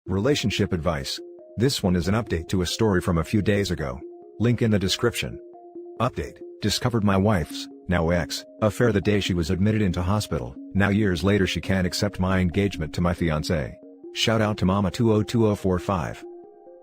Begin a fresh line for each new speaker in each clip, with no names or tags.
Relationship advice. This one is an update to a story from a few days ago. Link in the description. Update. Discovered my wife's, now ex, affair the day she was admitted into hospital. Now years later she can't accept my engagement to my fiancé. Shout out to Mama 202045.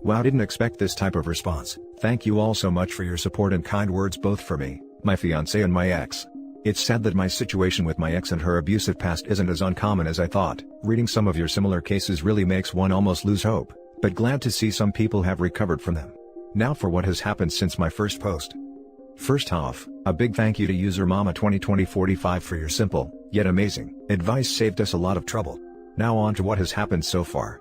Wow, didn't expect this type of response. Thank you all so much for your support and kind words both for me, my fiancé and my ex. It's sad that my situation with my ex and her abusive past isn't as uncommon as I thought. Reading some of your similar cases really makes one almost lose hope, but glad to see some people have recovered from them. Now for what has happened since my first post. First off, a big thank you to user Mama 202045 for your simple, yet amazing, advice. Saved us a lot of trouble. Now on to what has happened so far.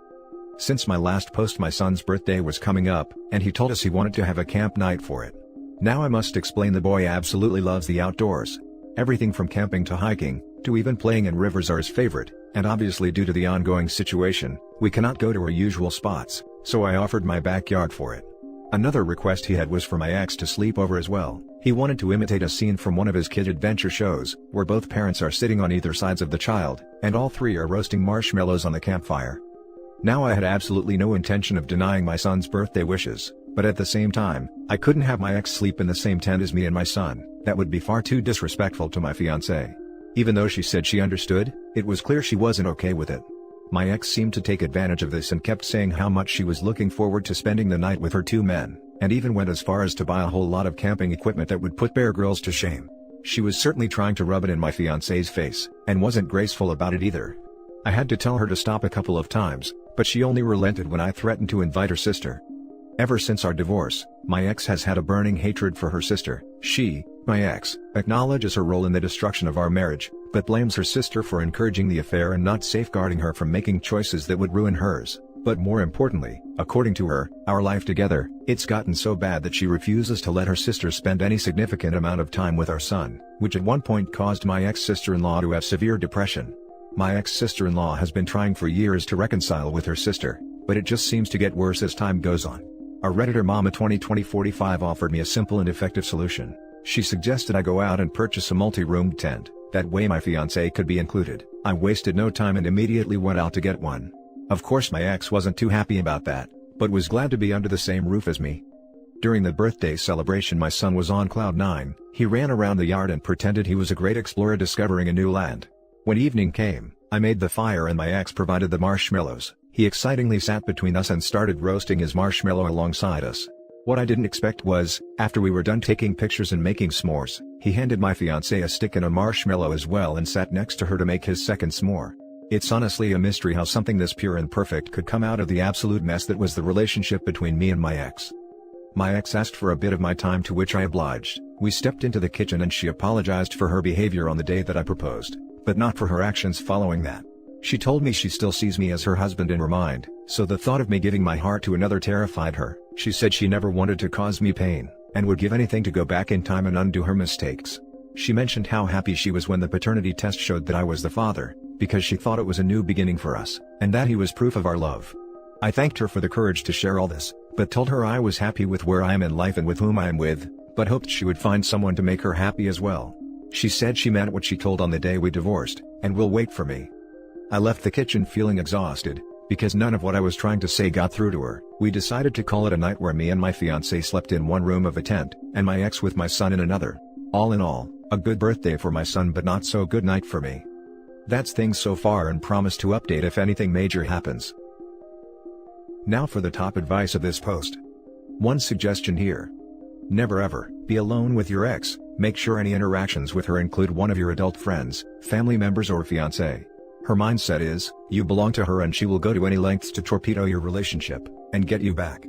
Since my last post, my son's birthday was coming up, and he told us he wanted to have a camp night for it. Now I must explain, the boy absolutely loves the outdoors. Everything from camping to hiking, to even playing in rivers are his favorite, and obviously due to the ongoing situation, we cannot go to our usual spots, so I offered my backyard for it. Another request he had was for my ex to sleep over as well. He wanted to imitate a scene from one of his kid adventure shows, where both parents are sitting on either sides of the child, and all three are roasting marshmallows on the campfire. Now I had absolutely no intention of denying my son's birthday wishes, but at the same time, I couldn't have my ex sleep in the same tent as me and my son. That would be far too disrespectful to my fiancé. Even though she said she understood, it was clear she wasn't okay with it. My ex seemed to take advantage of this and kept saying how much she was looking forward to spending the night with her two men, and even went as far as to buy a whole lot of camping equipment that would put Bear Grylls to shame. She was certainly trying to rub it in my fiancé's face, and wasn't graceful about it either. I had to tell her to stop a couple of times, but she only relented when I threatened to invite her sister. Ever since our divorce, my ex has had a burning hatred for her sister. She, my ex, acknowledges her role in the destruction of our marriage, but blames her sister for encouraging the affair and not safeguarding her from making choices that would ruin hers. But more importantly, according to her, our life together, it's gotten so bad that she refuses to let her sister spend any significant amount of time with our son, which at one point caused my ex-sister-in-law to have severe depression. My ex-sister-in-law has been trying for years to reconcile with her sister, but it just seems to get worse as time goes on. A Redditor Mama 202045 offered me a simple and effective solution. She suggested I go out and purchase a multi-roomed tent, that way my fiancé could be included. I wasted no time and immediately went out to get one. Of course my ex wasn't too happy about that, but was glad to be under the same roof as me. During the birthday celebration my son was on cloud 9, he ran around the yard and pretended he was a great explorer discovering a new land. When evening came, I made the fire and my ex provided the marshmallows. He excitingly sat between us and started roasting his marshmallow alongside us. What I didn't expect was, after we were done taking pictures and making s'mores, he handed my fiancé a stick and a marshmallow as well and sat next to her to make his second s'more. It's honestly a mystery how something this pure and perfect could come out of the absolute mess that was the relationship between me and my ex. My ex asked for a bit of my time, to which I obliged. We stepped into the kitchen and she apologized for her behavior on the day that I proposed, but not for her actions following that. She told me she still sees me as her husband in her mind, so the thought of me giving my heart to another terrified her. She said she never wanted to cause me pain, and would give anything to go back in time and undo her mistakes. She mentioned how happy she was when the paternity test showed that I was the father, because she thought it was a new beginning for us, and that he was proof of our love. I thanked her for the courage to share all this, but told her I was happy with where I am in life and with whom I am with, but hoped she would find someone to make her happy as well. She said she meant what she told on the day we divorced, and will wait for me. I left the kitchen feeling exhausted, because none of what I was trying to say got through to her. We decided to call it a night, where me and my fiancé slept in one room of a tent, and my ex with my son in another. All in all, a good birthday for my son but not so good night for me. That's things so far, and promise to update if anything major happens. Now for the top advice of this post. One suggestion here. Never ever be alone with your ex. Make sure any interactions with her include one of your adult friends, family members or fiancé. Her mindset is, you belong to her and she will go to any lengths to torpedo your relationship, and get you back.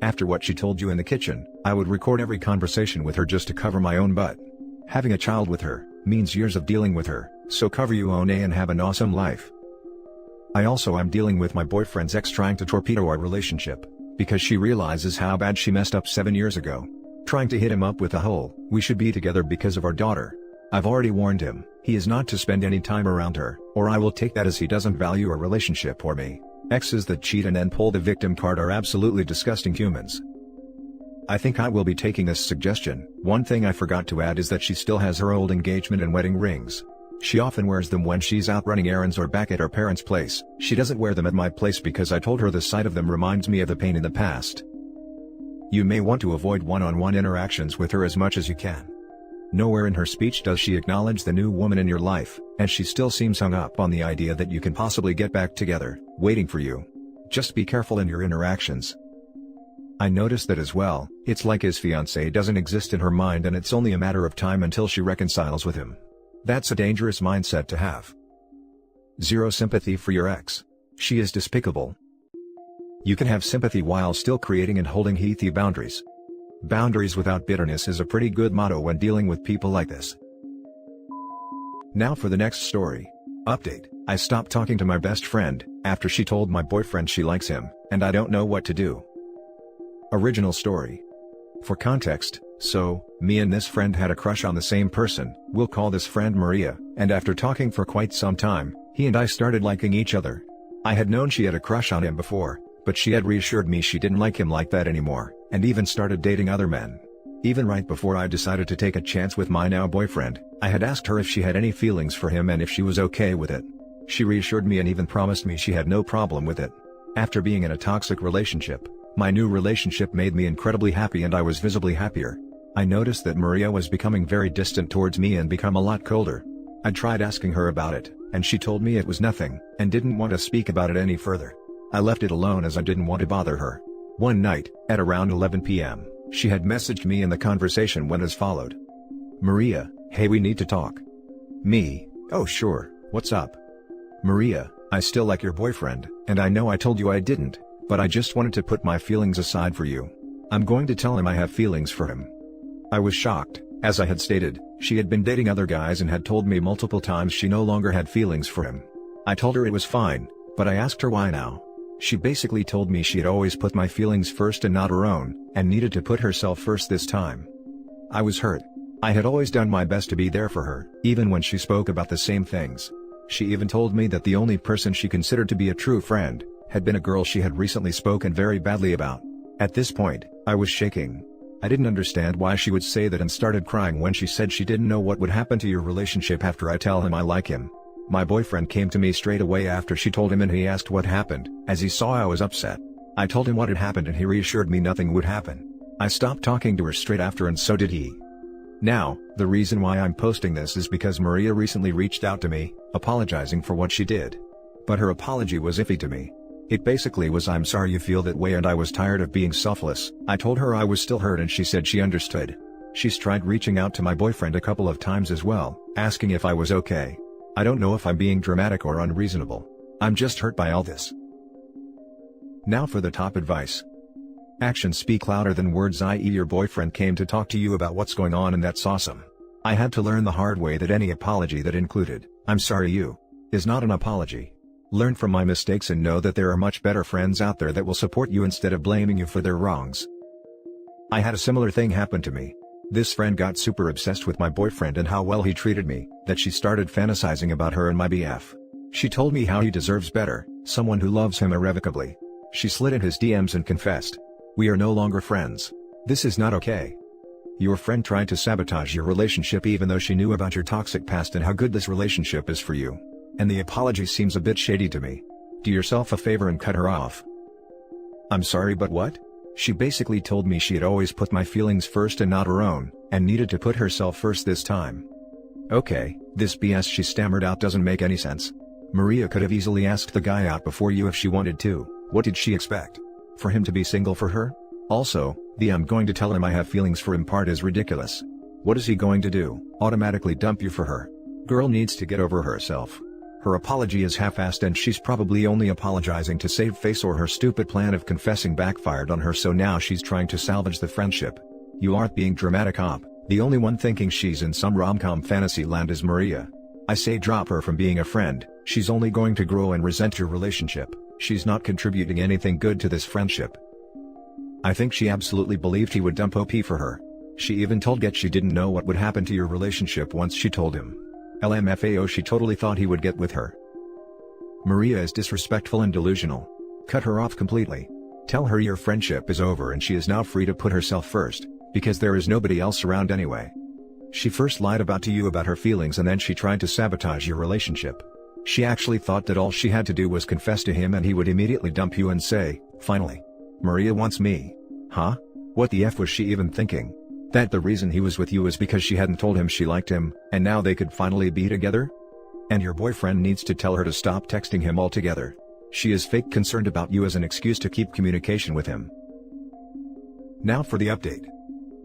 After what she told you in the kitchen, I would record every conversation with her just to cover my own butt. Having a child with her means years of dealing with her, so cover your own and have an awesome life. I also am dealing with my boyfriend's ex trying to torpedo our relationship, because she realizes how bad she messed up 7 years ago. Trying to hit him up with the whole, we should be together because of our daughter. I've already warned him, he is not to spend any time around her, or I will take that as he doesn't value a relationship or me. Exes that cheat and then pull the victim card are absolutely disgusting humans. I think I will be taking this suggestion. One thing I forgot to add is that she still has her old engagement and wedding rings. She often wears them when she's out running errands or back at her parents' place. She doesn't wear them at my place because I told her the sight of them reminds me of the pain in the past. You may want to avoid one-on-one interactions with her as much as you can. Nowhere in her speech does she acknowledge the new woman in your life, and she still seems hung up on the idea that you can possibly get back together, waiting for you. Just be careful in your interactions. I noticed that as well. It's like his fiancée doesn't exist in her mind and it's only a matter of time until she reconciles with him. That's a dangerous mindset to have. 0 sympathy for your ex. She is despicable. You can have sympathy while still creating and holding healthy boundaries. Boundaries without bitterness is a pretty good motto when dealing with people like this. Now for the next story. Update: I stopped talking to my best friend after she told my boyfriend she likes him, and I don't know what to do. Original story. For context, so, me and this friend had a crush on the same person, we'll call this friend Maria, and after talking for quite some time, he and I started liking each other. I had known she had a crush on him before, but she had reassured me she didn't like him like that anymore, and even started dating other men. Even right before I decided to take a chance with my now boyfriend, I had asked her if she had any feelings for him and if she was okay with it. She reassured me and even promised me she had no problem with it. After being in a toxic relationship, my new relationship made me incredibly happy and I was visibly happier. I noticed that Maria was becoming very distant towards me and become a lot colder. I tried asking her about it, and she told me it was nothing, and didn't want to speak about it any further. I left it alone as I didn't want to bother her. One night, at around 11 p.m., she had messaged me and the conversation went as followed. Maria, hey, we need to talk. Me, oh sure, what's up? Maria, I still like your boyfriend, and I know I told you I didn't, but I just wanted to put my feelings aside for you. I'm going to tell him I have feelings for him. I was shocked. As I had stated, she had been dating other guys and had told me multiple times she no longer had feelings for him. I told her it was fine, but I asked her why now. She basically told me she had always put my feelings first and not her own, and needed to put herself first this time. I was hurt. I had always done my best to be there for her, even when she spoke about the same things. She even told me that the only person she considered to be a true friend had been a girl she had recently spoken very badly about. At this point, I was shaking. I didn't understand why she would say that and started crying when she said she didn't know what would happen to your relationship after I tell him I like him. My boyfriend came to me straight away after she told him and he asked what happened, as he saw I was upset. I told him what had happened and he reassured me nothing would happen. I stopped talking to her straight after and so did he. Now, the reason why I'm posting this is because Maria recently reached out to me, apologizing for what she did. But her apology was iffy to me. It basically was I'm sorry you feel that way and I was tired of being selfless. I told her I was still hurt and she said she understood. She's tried reaching out to my boyfriend a couple of times as well, asking if I was okay. I don't know if I'm being dramatic or unreasonable. I'm just hurt by all this. Now for the top advice. Actions speak louder than words, i.e. your boyfriend came to talk to you about what's going on and that's awesome. I had to learn the hard way that any apology that included, "I'm sorry you," is not an apology. Learn from my mistakes and know that there are much better friends out there that will support you instead of blaming you for their wrongs. I had a similar thing happen to me. This friend got super obsessed with my boyfriend and how well he treated me, that she started fantasizing about her and my BF. She told me how he deserves better, someone who loves him irrevocably. She slid in his DMs and confessed. We are no longer friends. This is not okay. Your friend tried to sabotage your relationship even though she knew about your toxic past and how good this relationship is for you. And the apology seems a bit shady to me. Do yourself a favor and cut her off. I'm sorry, but what? She basically told me she had always put my feelings first and not her own, and needed to put herself first this time. Okay, this BS she stammered out doesn't make any sense. Maria could have easily asked the guy out before you if she wanted to. What did she expect? For him to be single for her? Also, the "I'm going to tell him I have feelings for him" part is ridiculous. What is he going to do? Automatically dump you for her? Girl needs to get over herself. Her apology is half-assed and she's probably only apologizing to save face, or her stupid plan of confessing backfired on her so now she's trying to salvage the friendship. You aren't being dramatic op. The only one thinking she's in some rom-com fantasy land is Maria. I say drop her from being a friend. She's only going to grow and resent your relationship. She's not contributing anything good to this friendship. I think she absolutely believed he would dump OP for her. She even told Get she didn't know what would happen to your relationship once she told him. LMFAO, she totally thought he would get with her. Maria is disrespectful and delusional. Cut her off completely. Tell her your friendship is over and she is now free to put herself first, because there is nobody else around anyway. She first lied to you about her feelings and then she tried to sabotage your relationship. She actually thought that all she had to do was confess to him and he would immediately dump you and say, "Finally, Maria wants me." Huh? What the F was she even thinking? That the reason he was with you was because she hadn't told him she liked him, and now they could finally be together? And your boyfriend needs to tell her to stop texting him altogether. She is fake concerned about you as an excuse to keep communication with him. Now for the update.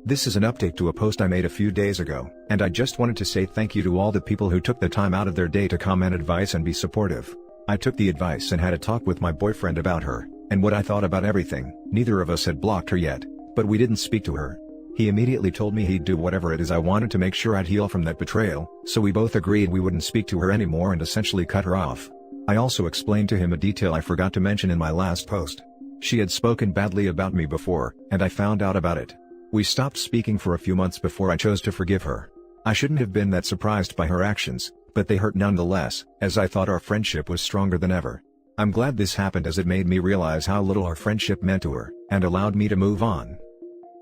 This is an update to a post I made a few days ago, and I just wanted to say thank you to all the people who took the time out of their day to comment advice and be supportive. I took the advice and had a talk with my boyfriend about her, and what I thought about everything. Neither of us had blocked her yet, but we didn't speak to her. He immediately told me he'd do whatever it is I wanted to make sure I'd heal from that betrayal, so we both agreed we wouldn't speak to her anymore and essentially cut her off. I also explained to him a detail I forgot to mention in my last post. She had spoken badly about me before, and I found out about it. We stopped speaking for a few months before I chose to forgive her. I shouldn't have been that surprised by her actions, but they hurt nonetheless, as I thought our friendship was stronger than ever. I'm glad this happened as it made me realize how little our friendship meant to her, and allowed me to move on.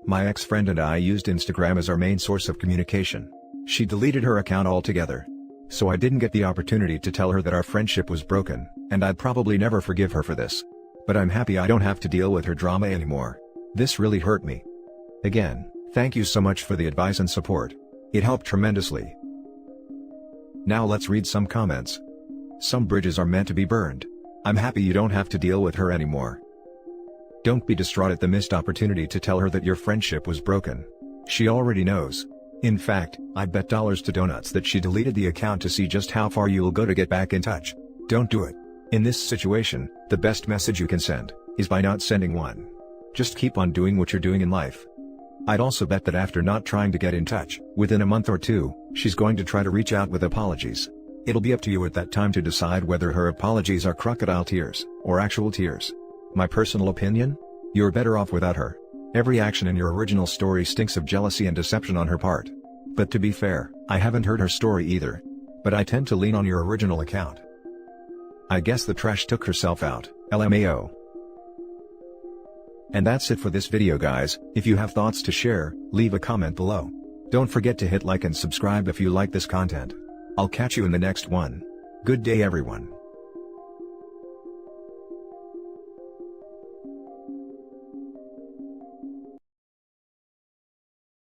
My ex-friend and I used Instagram as our main source of communication. She deleted her account altogether. So I didn't get the opportunity to tell her that our friendship was broken, and I'd probably never forgive her for this. But I'm happy I don't have to deal with her drama anymore. This really hurt me. Again, thank you so much for the advice and support. It helped tremendously. Now let's read some comments. Some bridges are meant to be burned. I'm happy you don't have to deal with her anymore. Don't be distraught at the missed opportunity to tell her that your friendship was broken. She already knows. In fact, I bet dollars to donuts that she deleted the account to see just how far you'll go to get back in touch. Don't do it. In this situation, the best message you can send is by not sending one. Just keep on doing what you're doing in life. I'd also bet that after not trying to get in touch, within a month or two, she's going to try to reach out with apologies. It'll be up to you at that time to decide whether her apologies are crocodile tears, or actual tears. My personal opinion? You're better off without her. Every action in your original story stinks of jealousy and deception on her part. But to be fair, I haven't heard her story either. But I tend to lean on your original account. I guess the trash took herself out, LMAO. And that's it for this video guys. If you have thoughts to share, leave a comment below. Don't forget to hit like and subscribe if you like this content. I'll catch you in the next one. Good day everyone.